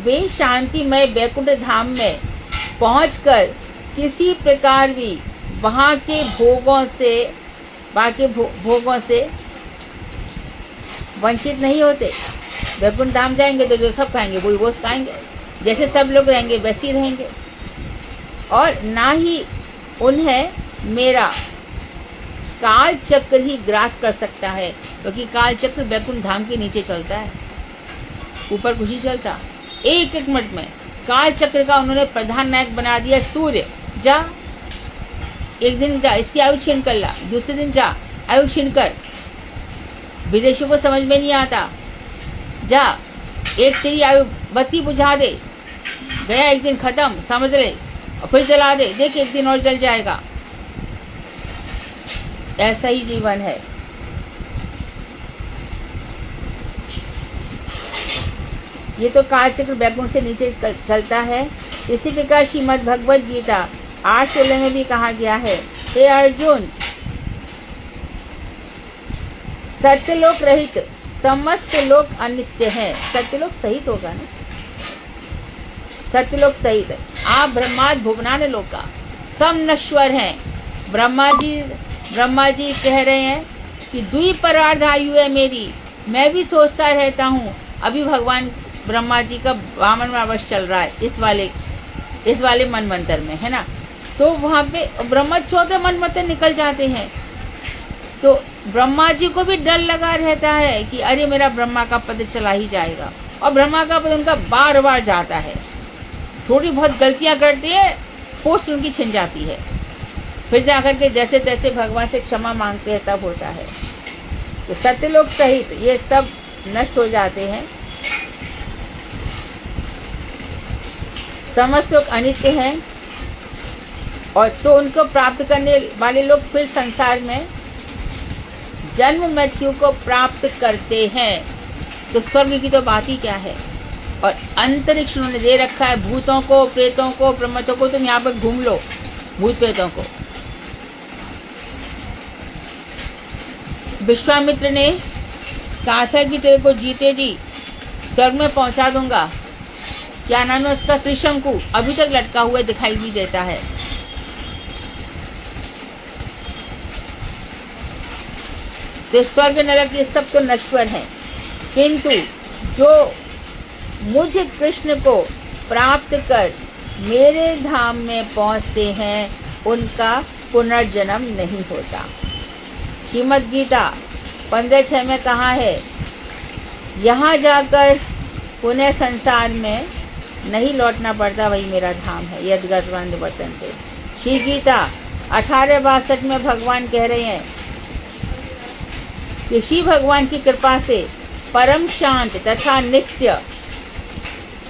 वे शांतिमय वैकुंठ धाम में पहुंचकर किसी प्रकार भी वहां के भोगों से वंचित नहीं होते। वैकुंठ धाम जाएंगे तो जो सब खाएंगे वही वो खाएंगे, जैसे सब लोग रहेंगे वैसे ही रहेंगे। और ना ही उन्हें मेरा काल चक्र ही ग्रास कर सकता है, क्योंकि काल चक्र वैकुंठ धाम के नीचे चलता है, ऊपर कुछ ही चलता। एक एक मिनट में काल चक्र का उन्होंने प्रधान नायक बना दिया। सूर्य जा, एक दिन जा, इसकी आयु छीन कर ला, दूसरे दिन जा, आयु छीन कर। विदेशियों को समझ में नहीं आता, जा एक तेरी आयु बत्ती बुझा दे, गया एक दिन खत्म, समझ ले, और फिर जला दे, देख एक दिन और जल जाएगा। ऐसा ही जीवन है। ये तो कालचक्र वैकुंठ से नीचे चलता है। इसी प्रकार श्रीमद् भगवद गीता 8:16 में भी कहा गया है, हे अर्जुन, सत्यलोक रहित समस्त लोक अनित्य हैं। सत्यलोक सहित होगा ना, सत्यलोक सहित आप ब्रह्माद भुवनान लोका सब नश्वर हैं। ब्रह्मा जी कह रहे हैं कि द्विपरार्ध आयु है मेरी, मैं भी सोचता रहता हूँ। अभी भगवान ब्रह्मा जी का 52वां वर्ष चल रहा है इस वाले मनवंतर में, है ना। तो वहाँ पे ब्रह्मा 14 मनवंतर निकल जाते हैं। तो ब्रह्मा जी को भी डर लगा रहता है कि अरे मेरा ब्रह्मा का पद चला ही जाएगा, और ब्रह्मा का पद उनका बार बार जाता है। थोड़ी बहुत गलतियां करते हैं, पोस्ट उनकी छिन जाती है, फिर जाकर के जैसे तैसे भगवान से क्षमा मांगते हैं, तब होता है। तो सत्यलोक सहित ये सब नष्ट हो जाते हैं, समस्त लोग अनित्य हैं, और तो उनको प्राप्त करने वाले लोग फिर संसार में जन्म मृत्यु को प्राप्त करते हैं। तो स्वर्ग की तो बात ही क्या है। और अंतरिक्ष उन्होंने दे रखा है भूतों को, प्रेतों को, प्रमथों को। तुम यहाँ पर घूम लो भूत प्रेतों को। विश्वामित्र ने कहा था कि तेरे को जीते जी स्वर्ग में पहुंचा दूंगा। क्या नाम है उसका, त्रिशंकु, अभी तक लटका हुआ दिखाई भी देता है। तो स्वर्ग नरक ये सब तो नश्वर है, किंतु जो मुझ कृष्ण को प्राप्त कर मेरे धाम में पहुंचते हैं उनका पुनर्जन्म नहीं होता। श्रीमद् गीता 15:6 में कहा है, यहाँ जाकर पुनः संसार में नहीं लौटना पड़ता, वही मेरा धाम है। यद्गतवन्त वर्तन्ते। श्री गीता 18:62 में भगवान कह रहे हैं कि श्री भगवान की कृपा से परम शांत तथा नित्य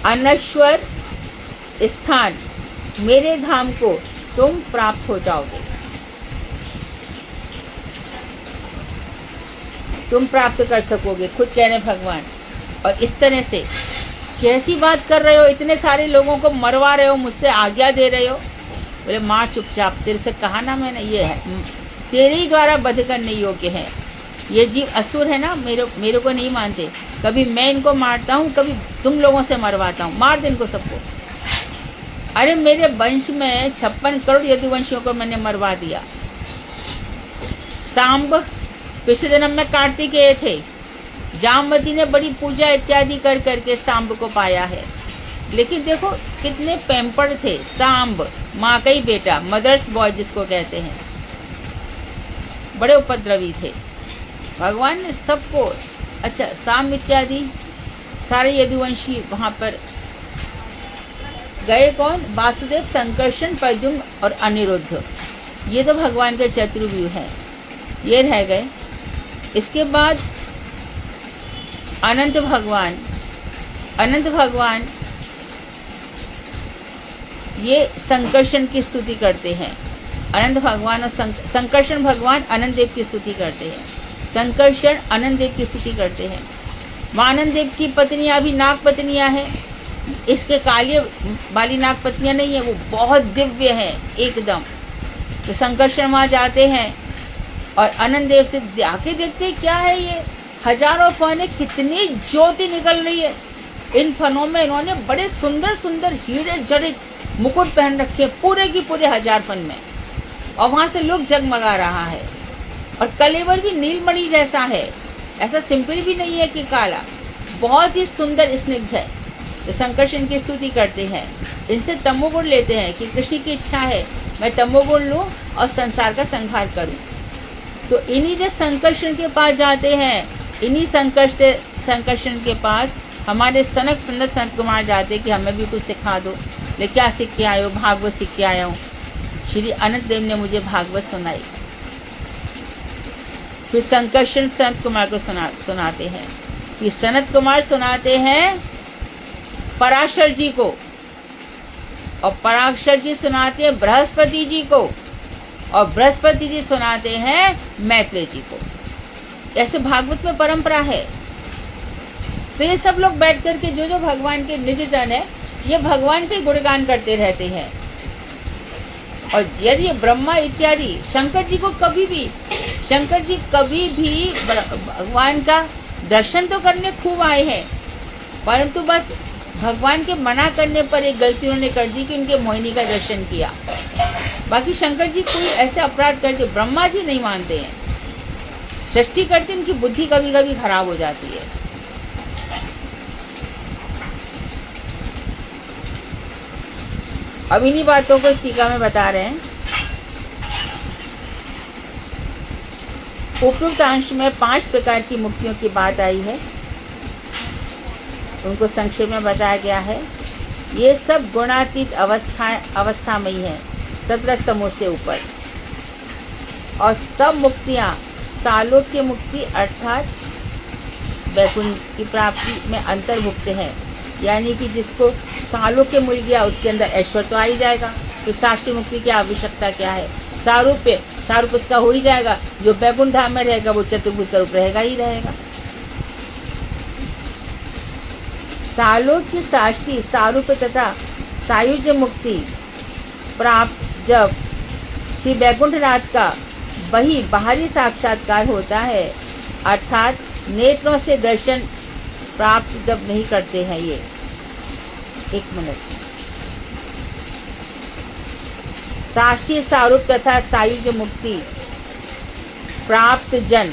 अनश्वर स्थान मेरे धाम को तुम प्राप्त हो जाओगे, तुम प्राप्त कर सकोगे, खुद कह रहे भगवान। और इस तरह से कैसी बात कर रहे हो, इतने सारे लोगों को मरवा रहे हो, मुझसे आज्ञा दे रहे हो। बोले मार चुपचाप, तेरे से कहा ना मैंने, ये है तेरे ही द्वारा वध करने योग्य है। ये जीव असुर है ना, मेरे को नहीं मानते। कभी मैं इनको मारता हूँ, कभी तुम लोगों से मरवाता हूँ, मार दे इनको सबको। अरे मेरे वंश में 56 करोड़ यदुवंशियों को मैंने मरवा दिया। सांब पिछले जन्म में कार्तिकेय थे, जामवती ने बड़ी पूजा इत्यादि कर करके सांब को पाया है। लेकिन देखो कितने पैम्पर्ड थे सांब, माँ का ही बेटा, मदर्स बॉय जिसको कहते हैं, बड़े उपद्रवी थे। भगवान ने सबको, अच्छा सांब इत्यादि सारे यदुवंशी वहां पर गए। कौन? वासुदेव, संकर्षण, प्रद्युम्न और अनिरुद्ध। ये तो भगवान के चतुर्व्यूह हैं, ये रह गए। इसके बाद अनंत भगवान ये संकर्षण की स्तुति करते हैं। अनंत भगवान और संकर्षण भगवान अनंत देव की स्तुति करते हैं। संकर्षण अनंत देव की स्तुति करते हैं। मां अनंत देव की पत्नियां भी नाग पत्नियां हैं। इसके काली वाली नाग पत्नियां नहीं है, वो बहुत दिव्य है एकदम। तो संकर्षण वहां जाते हैं और अनंत देव से जाके देखते क्या है, ये हजारों फन है, कितनी ज्योति निकल रही है। इन फनों में इन्होंने बड़े सुंदर सुंदर हीरे जड़ित मुकुट पहन रखे, पूरे की पूरे 1000 फन में, और वहां से लोग जगमगा रहा है। और कलेवर भी नीलमणि जैसा है, ऐसा सिंपल भी नहीं है कि काला, बहुत ही सुंदर स्निग्ध है। तो संकर्षण की स्तुति करते हैं, इनसे तमोगुण लेते हैं कि कृष्ण की इच्छा है मैं तमोगुण लूं और संसार का संहार करूं। तो इन्हीं जो संकर्षण के पास जाते हैं, इन्हीं संकर्षण के पास हमारे सनत कुमार जाते कि हमें भी कुछ सिखा दो। ले क्या सीख के आए हो? भागवत सीख के आया हूँ। श्री अनंत देव ने मुझे भागवत सुनाई। फिर संकर्षण सनत कुमार को सुनाते हैं। ये सनत कुमार सुनाते हैं पराशर जी को, और पराशर जी सुनाते हैं बृहस्पति जी को, और बृहस्पति जी सुनाते हैं मैत्रेय जी को। ऐसे भागवत में परंपरा है। तो ये सब लोग बैठ करके जो भगवान के निज जन है, ये भगवान के गुणगान करते रहते हैं। और यदि ब्रह्मा इत्यादि शंकर जी कभी भी भगवान का दर्शन तो करने खूब आए हैं, परंतु बस भगवान के मना करने पर एक गलती उन्होंने कर दी कि उनके मोहिनी का दर्शन किया। बाकी शंकर जी कोई ऐसे अपराध करते, ब्रह्मा जी नहीं मानते हैं, सृष्टि करते, इनकी बुद्धि कभी कभी खराब हो जाती है। अब इन्हीं बातों को टीका में बता रहे हैं। उपरोक्त अंश में 5 प्रकार की मुक्तियों की बात आई है, उनको संक्षेप में बताया गया है। ये सब गुणातीत अवस्था में ही है, 17 स्तंभों से ऊपर। और सब मुक्तियाँ सालोक्य मुक्ति अर्थात वैकुंठ की प्राप्ति में अंतर्भुक्त हैं। यानी कि जिसको सालोक्य मिल गया उसके अंदर ऐश्वर्य तो आ ही जाएगा, तो शास्त्रीय मुक्ति की आवश्यकता क्या है। सारूप उसका हो ही जाएगा। जो वैकुंठ धाम में रहेगा वो चतुर्भुज स्वरूप रहेगा ही रहेगा। सालोक्य साष्टी सारूप तथा सायुज्य मुक्ति प्राप्त जब श्री वैकुंठनाथ का वही बाहरी साक्षात्कार होता है, अर्थात नेत्रों से दर्शन प्राप्त जब नहीं करते हैं। ये एक मिनट। साष्टी सारूप तथा सायुज्य मुक्ति प्राप्त जन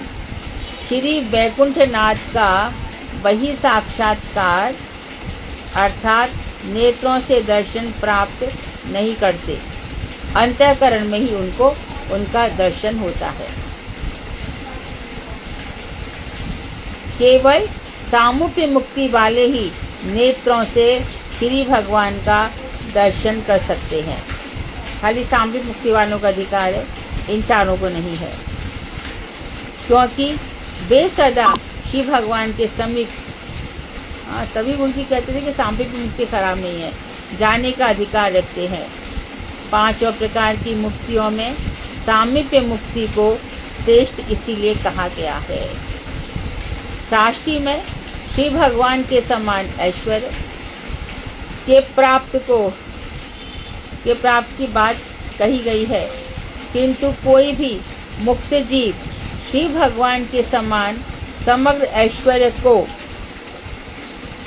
श्री वैकुंठनाथ का वही साक्षात्कार अर्थात नेत्रों से दर्शन प्राप्त नहीं करते, अंतःकरण में ही उनका दर्शन होता है। केवल सामुप्य मुक्ति वाले ही नेत्रों से श्री भगवान का दर्शन कर सकते हैं। खाली सामुप्य मुक्ति वालों का अधिकार है, इन चारों को नहीं है, क्योंकि वे सदा श्री भगवान के समीप। तभी उनकी कहते थे कि सामुप्य मुक्ति खराब नहीं है, जाने का अधिकार रखते हैं। 5 प्रकार की मुक्तियों में सामीप्य मुक्ति को श्रेष्ठ इसीलिए कहा गया है। साष्टी में श्री भगवान के समान ऐश्वर्य के प्राप्त की बात कही गई है, किंतु कोई भी मुक्त जीव श्री भगवान के समान समग्र ऐश्वर्य को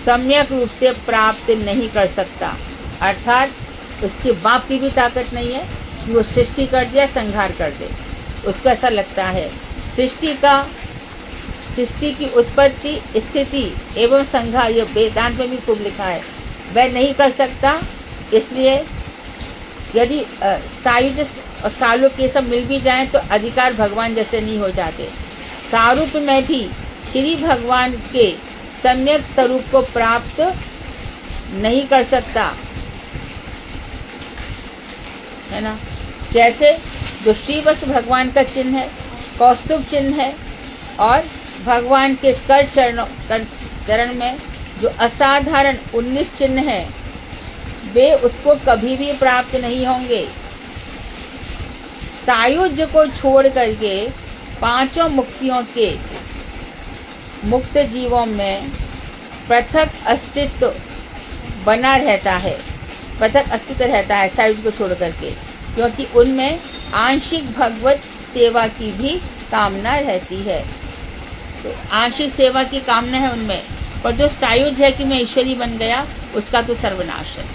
सम्यक रूप से प्राप्त नहीं कर सकता। अर्थात उसके बाप की भी ताकत नहीं है कि वो सृष्टि कर दे या संहार कर दे। उसको ऐसा लगता है सृष्टि की उत्पत्ति, स्थिति एवं संहार, ये वेदांत में भी खूब लिखा है, वह नहीं कर सकता। इसलिए यदि सायुज और सालोक ये सब मिल भी जाएं तो अधिकार भगवान जैसे नहीं हो जाते। सारूप में भी श्री भगवान के सम्यक स्वरूप को प्राप्त नहीं कर सकता, है ना। जैसे जो श्रीवत्स भगवान का चिन्ह है, कौस्तुभ चिन्ह है, और भगवान के कर चरण में जो असाधारण 19 चिन्ह है, वे उसको कभी भी प्राप्त नहीं होंगे। सायुज्य को छोड़ करके 5 मुक्तियों के मुक्त जीवों में पृथक अस्तित्व बना रहता है, पृथक अस्तित्व रहता है सायुज्य को छोड़ करके, क्योंकि उनमें आंशिक भगवत सेवा की भी कामना रहती है। तो आंशिक सेवा की कामना है उनमें, पर जो सायुज है कि मैं ईश्वरी बन गया, उसका तो सर्वनाश है।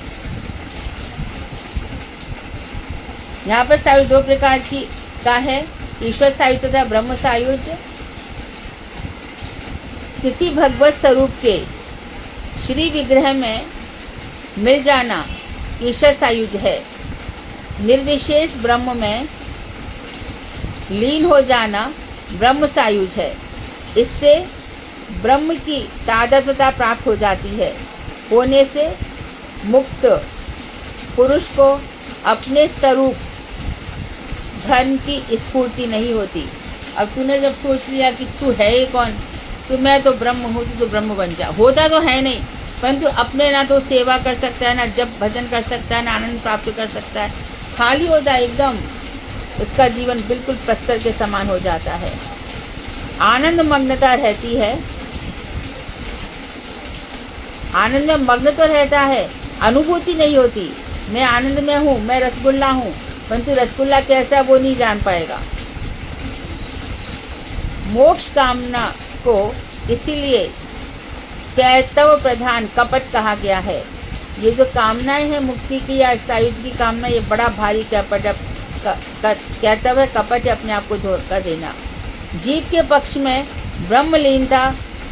यहाँ पर सायुज 2 प्रकार का है, ईश्वर सायुज तथा ब्रह्म सायुज। किसी भगवत स्वरूप के श्री विग्रह में मिल जाना ईश्वर सायुज है। निर्विशेष ब्रह्म में लीन हो जाना ब्रह्म सायुज है। इससे ब्रह्म की तादात्म्यता प्राप्त हो जाती है। होने से मुक्त पुरुष को अपने स्वरूप धर्म की स्फूर्ति नहीं होती। अब तूने जब सोच लिया कि तू है ही कौन, तो मैं तो ब्रह्म हूँ, तो ब्रह्म बन जा। होता तो है नहीं, परंतु अपने ना तो सेवा कर सकता है, ना जब भजन कर सकता है, ना आनंद प्राप्त कर सकता है, खाली होता है एकदम। उसका जीवन बिल्कुल प्रस्तर के समान हो जाता है। आनंद मग्नता रहती है, आनंद में मग्न तो रहता है, अनुभूति नहीं होती। मैं आनंद में हूँ, मैं रसगुल्ला हूँ, परंतु रसगुल्ला कैसा है वो नहीं जान पाएगा। मोक्ष कामना को इसीलिए कैतव प्रधान कपट कहा गया है। ये जो कामनाएं हैं मुक्ति की या सायुज की कामना, ये बड़ा भारी कैतव है, कपट है, अपने आप को धोखा देना। जीव के पक्ष में ब्रह्मलीनता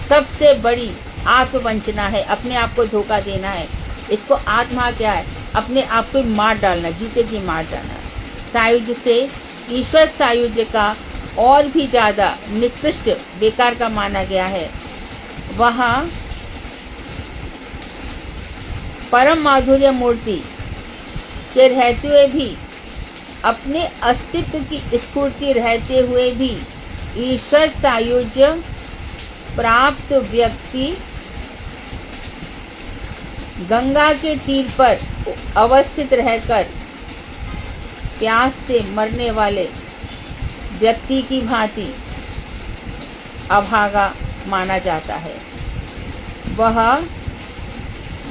सबसे बड़ी आत्मवंचना है, अपने आप को धोखा देना है। इसको आत्मा क्या है? अपने आप को मार डालना, जीते जी मार डालना। सायुज से ईश्वर सायुज्य का और भी ज़्यादा निकृष्ट बेकार का माना गया है। वहाँ परम माधुर्य मूर्ति के रहते हुए भी, अपने अस्तित्व की स्फूर्ति रहते हुए भी, ईश्वर सायुज्य प्राप्त व्यक्ति गंगा के तीर पर अवस्थित रहकर प्यास से मरने वाले व्यक्ति की भांति अभागा माना जाता है। वह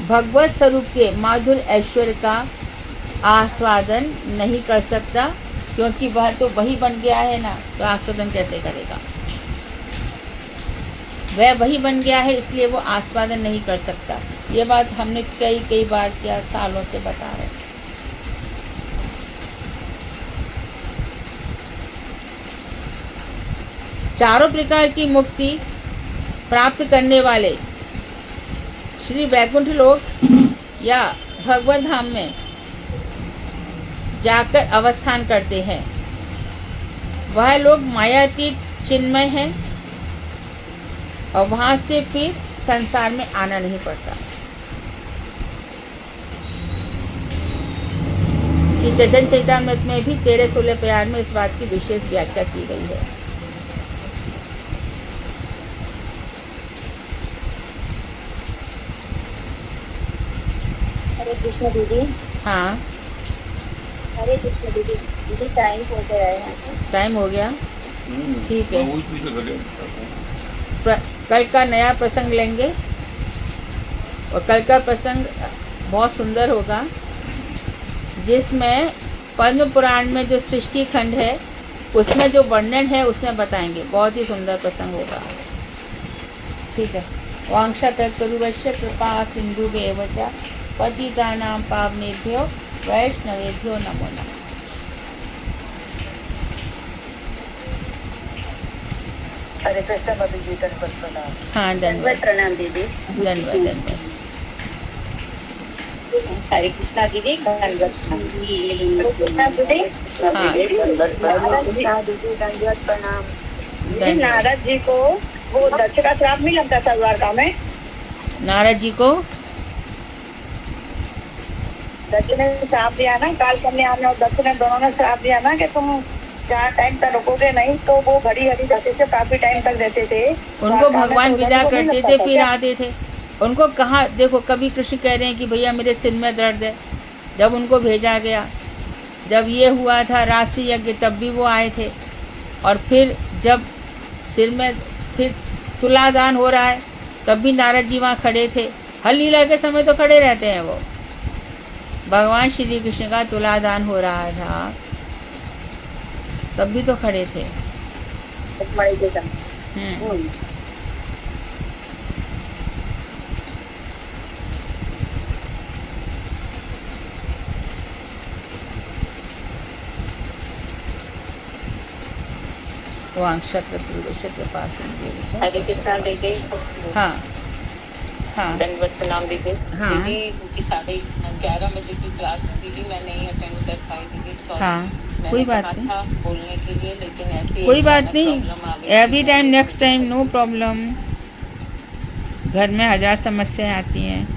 भगवत स्वरूप के माधुर ऐश्वर्य का आस्वादन नहीं कर सकता, क्योंकि वह तो वही बन गया है ना, तो आस्वादन कैसे करेगा? वह वही बन गया है, इसलिए वो आस्वादन नहीं कर सकता। ये बात हमने कई बार क्या सालों से बता रहे हैं। चारों प्रकार की मुक्ति प्राप्त करने वाले श्री वैकुंठ लोक या भगवत धाम में जाकर अवस्थान करते हैं। वह लोग मायातीत चिन्मय हैं और वहां से फिर संसार में आना नहीं पड़ता। कि चैतन्य चरितामृत में भी 13-16 प्यार में इस बात की विशेष व्याख्या की गई है। हरे कृष्ण दीदी। हाँ, हरे कृष्ण दीदी। दीदी टाइम हो गया है। टाइम हो गया, ठीक है। कल का नया प्रसंग लेंगे और कल का प्रसंग बहुत सुंदर होगा, जिसमें पद्म पुराण में जो सृष्टि खंड है उसमें जो वर्णन है उसमें बताएंगे। बहुत ही सुंदर प्रसंग होगा, ठीक है। वांछा करुवश्य कृपा सिंधुभ्येव च पतितानां पावनेभ्यो वैष्णवेभ्यो नमो नमः। हरे कृष्ण दीदी। दंडवत प्रणाम। हाँ, दंडवत प्रणाम दीदी। दंडवत। हरे कृष्णा दीदी। दंडवत प्रणाम दीदी। दंडवत प्रणाम। दीदी नारद जी को वो दक्ष का श्राप नहीं लगता था द्वारका में? नारद जी को दक्ष ने श्राप दिया ना, काल कन्या ने और दक्ष ने दोनों ने श्राप दिया ना कि तुम जहाँ टाइम तक रुकोगे नहीं, तो वो घड़ी घड़ी जाते से काफी टाइम तक रहते थे। उनको भगवान विदा करते थे, फिर आते थे। उनको कहा, देखो कभी कृष्ण कह रहे हैं कि भैया मेरे सिर में दर्द है, जब उनको भेजा गया, जब ये हुआ था राशि यज्ञ, तब भी वो आए थे। और फिर जब सिर में फिर तुलादान हो रहा है, तब भी नारद जी वहाँ खड़े थे। हर लीला के समय तो खड़े रहते हैं वो। भगवान श्री कृष्ण का तुलादान हो रहा था, तब भी तो खड़े थे। हरे कृष्णा दीदी। हाँ हाँ, दंडवत प्रणाम दीदी। हाँ। दीदी उनकी 11:30 बजे की क्लास दीदी मैं नहीं अटेंड कर पाई दीदी। हाँ, कोई बात नहीं, बोलने के लिए, लेकिन ऐसी कोई बात नहीं। Every time, next time, no problem. घर में 1000 समस्याएं आती हैं।